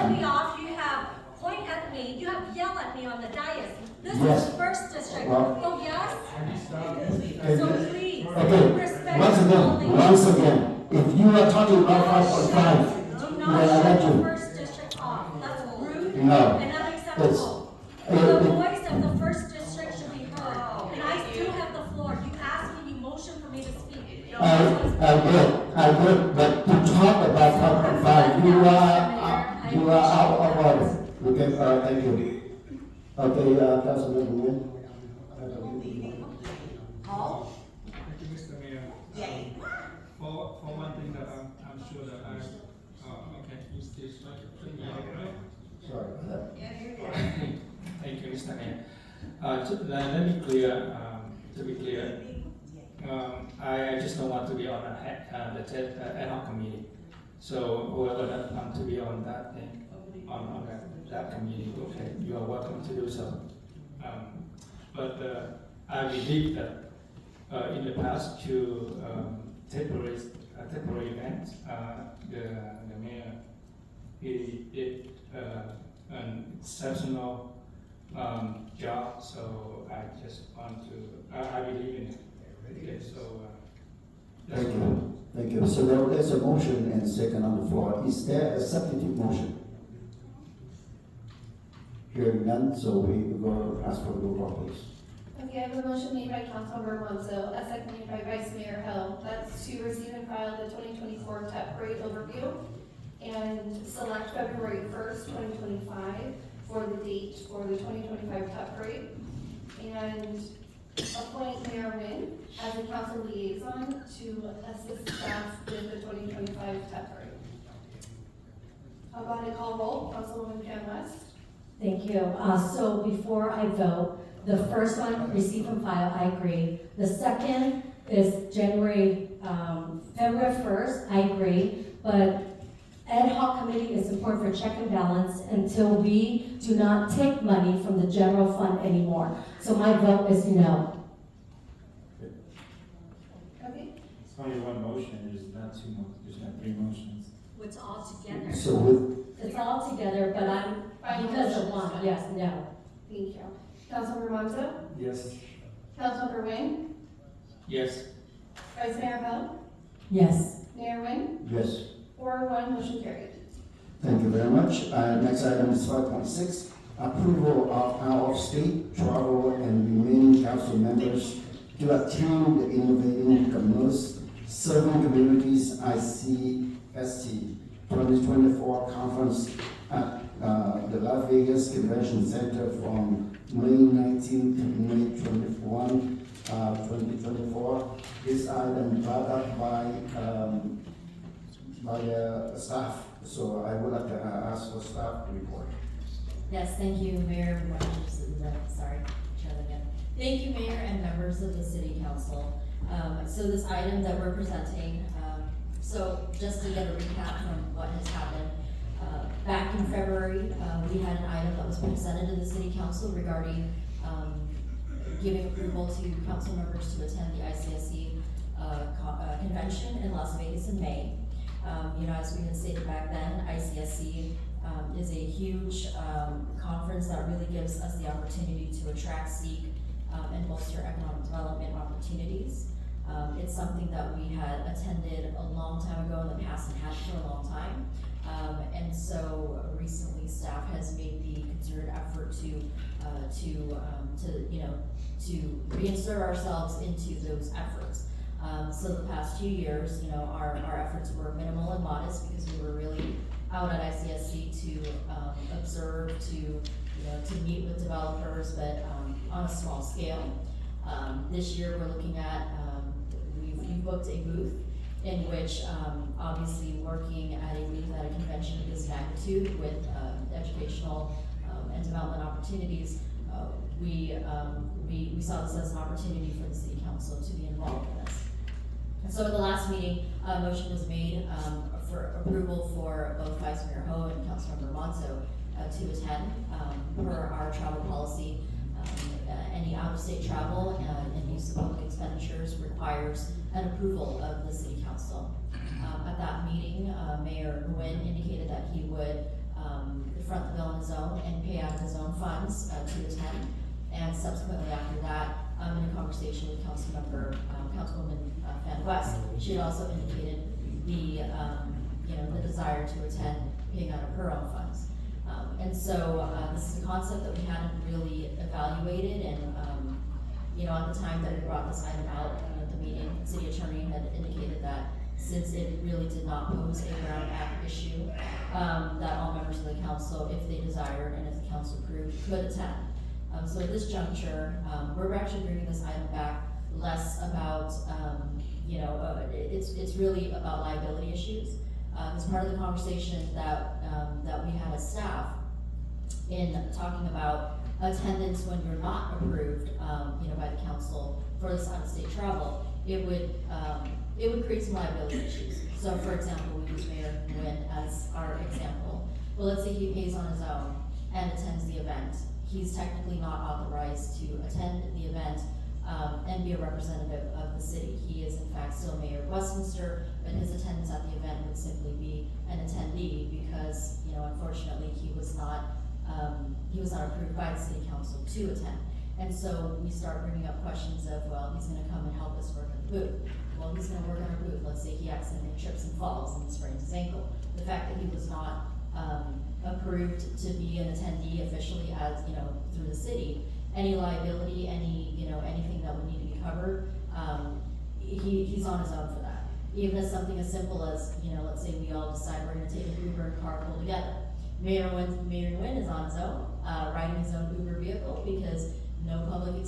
cut me off, you have point at me, you have yelled at me on the dais. This Yes. is first district. Well- Oh, yes? Okay. So please, Okay, respect once again, if you are talking about 5.5, Do Yeah, not I shut got the you. first district off. That's rude No. and unacceptable. The voice of the first district should be heard. And I still have the floor. You asked me, you motioned for me to speak. I did, but to talk about 5.5, you are out of order. Okay, thank you. Okay, Councilman Nguyen. Paul? Thank you, Mr. Mayor. For one thing that I'm sure that okay, you still right? Sorry. Thank you, Mr. Mayor. Let me clear, to be clear, I just don't want to be on the ad hoc committee. So whoever that want to be on that thing, on that committee, okay, you are welcome to do so. But I believe that in the past to temporary events, the mayor he did an exceptional job. So I just want to I believe in it. Okay, so that's Thank all. you. Thank you. So there is a motion and second on the floor. Is there a substitute motion? Hearing none, so we will ask for the roll call, please. Okay, I have a motion made by Councilmember Monzo, a seconded by Vice Mayor Hill. That's to receive and file the 2024 TEP Parade overview and select February 1st, 2025 for the date for the 2025 TEP Parade. And appoint Mayor Nguyen as a council liaison to assist staff with the 2025 TEP Parade. I'll go ahead and call roll. Councilwoman Pam West. Thank you. So before I vote, the first one, receive and file, I agree. The second is February 1st, I agree. But ad hoc committee is important for check and balance until we do not take money from the general fund anymore. So my vote is no. Okay. It's only one motion, there's not two there's not three motions. It's all together. So with, It's all together, but because of one, yes, no. Thank you. Councilmember Monzo. Yes. Councilmember Nguyen. Yes. Vice Mayor Hill. Yes. Mayor Nguyen. yes. 4-1, motion carried. Thank you very much. Next item is 5.6, approval of out-of-state travel and remaining council members to attend the Innovating Commerce Serving Communities ICST 2024 conference at the Las Vegas Convention Center from May 19th to May 21, 2024. This item brought up by staff, so I would like to ask for staff report. Yes, thank you, Mayor, sorry, Chairman again. Thank you, Mayor and members of the City Council. So this item that we're presenting, so just to get a recap from what has happened, back in February, we had an item that was presented to the City Council regarding giving approval to council members to attend the ICSC convention in Las Vegas in May. As we had stated back then, ICSC is a huge conference that really gives us the opportunity to attract, seek, and bolster economic development opportunities. It's something that we had attended a long time ago in the past and had for a long time. And so recently staff has made the concerted effort to reinsert ourselves into those efforts. So the past 2 years, our efforts were minimal and modest because we were really out at ICSC to observe, to meet with developers, but on a small scale. This year we're looking at, we've booked a booth in which obviously working at a booth at a convention of this magnitude with educational and development opportunities, we saw this as an opportunity for the City Council to be involved in this. And so at the last meeting, a motion was made for approval for both Vice Mayor Ho and Councilmember Monzo to attend per our travel policy. Any out-of-state travel and use of public expenditures requires an approval of the City Council. At that meeting, Mayor Nguyen indicated that he would funds to attend. And subsequently after that, in a conversation with Councilwoman Fan West, she had also indicated the desire to attend paying out of her own funds. And so this is a concept that we hadn't really evaluated, and at the time that we brought this item out at the meeting, city attorney had indicated that since it really did not pose a Brown Act issue, that all members of the council, if they desired and if the council approved, could attend. So at this juncture, we're actually bringing this item back less about, it's really about liability issues. As part of the conversation that we had as staff in talking about attendance when you're not approved, by the council for this out-of-state travel, it would create some liability issues. So for example, we use Mayor Nguyen as our example. Well, let's say he pays on his own and attends the event. He's technically not authorized to attend the event and be a representative of the city. He is in fact still Mayor of Westminster, but his attendance at the event would simply be an attendee because, unfortunately, he was not approved by the city council to attend. And so we start bringing up questions of, well, he's gonna come and help us work at the booth. Well, he's gonna work on a booth. Let's say he accidentally trips and falls and sprains his ankle. The fact that he was not approved to be an attendee officially as, through the city, any liability, anything that would need to be covered, he's on his own for that. Even as something as simple as, let's say we all decide we're gonna take an Uber and carpool together. Mayor Nguyen is on his own, riding his own Uber vehicle because no public